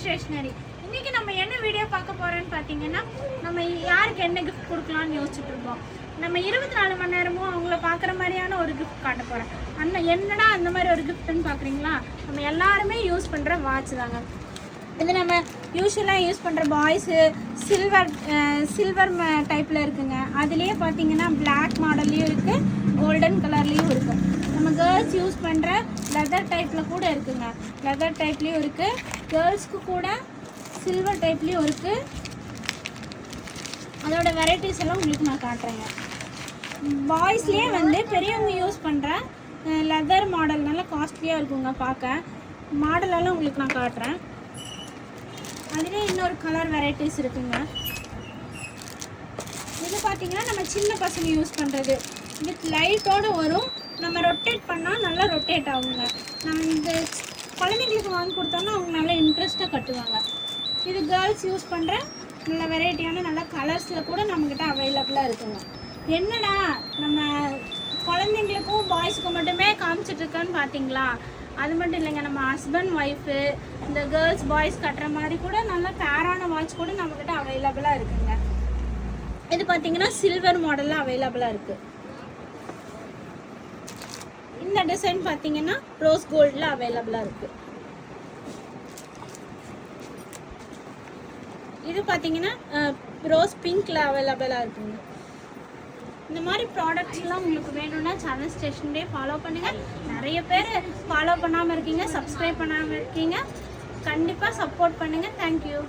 Stationary. இன்னைக்கு நம்ம என்ன வீடியோ பார்க்க போறோம்னு பார்த்தீங்கன்னா, நம்ம யாருக்கு என்ன கிஃப்ட் கொடுக்கலாம்னு யோசிச்சுட்டு இருக்கோம். நம்ம 24 மணி நேரமும் அவங்கள பார்க்குற மாதிரியான ஒரு கிஃப்ட் காட்ட போகிறேன். என்னடா அந்த மாதிரி ஒரு கிஃப்ட்னு பார்க்குறீங்களா? நம்ம எல்லாருமே யூஸ் பண்ணுற வாட்ச் தாங்க. இது நம்ம யூஸ்வலாக யூஸ் பண்ணுற பாய்ஸு சில்வர் டைப்பில் இருக்குங்க. அதுலேயே பார்த்தீங்கன்னா பிளாக் மாடல்லையும் இருக்குது, கோல்டன் கலர்லேயும் இருக்குது. நம்ம கேர்ள்ஸ் யூஸ் பண்ணுற லெதர் டைப்பில் கூட இருக்குங்க. லெதர் டைப்லேயும் இருக்குது, கேர்ள்ஸ்க்கு கூட சில்வர் டைப்லேயும் இருக்குது. அதோட வெரைட்டிஸ் எல்லாம் உங்களுக்கு நான் காட்டுறேங்க. பாய்ஸ்லேயே வந்து பெரியவங்க யூஸ் பண்ணுற லெதர் மாடல் நல்லா காஸ்ட்லியாக இருக்குங்க பார்க்க. மாடலெல்லாம் உங்களுக்கு நான் காட்டுறேன். அதுலேயே இன்னொரு கலர் வெரைட்டிஸ் இருக்குங்க. இது பார்த்தீங்கன்னா நம்ம சின்ன பசங்க யூஸ் பண்ணுறது. வித் லைட்டோடு வரும். நம்ம ரொட்டேட் பண்ணால் நல்லா ரொட்டேட் ஆகுங்க. நம்ம இந்த குழந்தைங்களுக்கு வாங்கி கொடுத்தோம்னா அவங்க நல்லா இன்ட்ரெஸ்ட்டாக கட்டுவாங்க. இது கேர்ள்ஸ் யூஸ் பண்ணுற நல்ல வெரைட்டியான நல்ல கலர்ஸில் கூட நம்மக்கிட்ட அவைலபிளாக இருக்குங்க. என்னடா நம்ம குழந்தைங்களுக்கும் பாய்ஸுக்கும் மட்டுமே காமிச்சிட்ருக்கேன்னு பார்த்தீங்களா? அது மட்டும் இல்லைங்க, நம்ம ஹஸ்பண்ட் ஒய்ஃபு இந்த கேர்ள்ஸ் பாய்ஸ் கட்டுற மாதிரி கூட நல்ல பேரான வாட்ச் கூட நம்மக்கிட்ட அவைலபிளாக இருக்குங்க. இது பார்த்தீங்கன்னா சில்வர் மாடலில் அவைலபிளாக இருக்குது. இந்த டிசைன் பார்த்தீங்கன்னா ரோஸ் கோல்டில் அவைலபிளாக இருக்குது. இது பார்த்தீங்கன்னா ரோஸ் பிங்க்கில் அவைலபிளாக இருக்குங்க. இந்த மாதிரி ப்ராடக்ட்ஸ்லாம் உங்களுக்கு வேணும்னா சேனல் ஸ்டேஷனரியை ஃபாலோ பண்ணுங்கள். நிறைய பேர் ஃபாலோ பண்ணாமல் இருக்கீங்க, சப்ஸ்கிரைப் பண்ணாமல் இருக்கீங்க. கண்டிப்பாக சப்போர்ட் பண்ணுங்கள். தேங்க்யூ.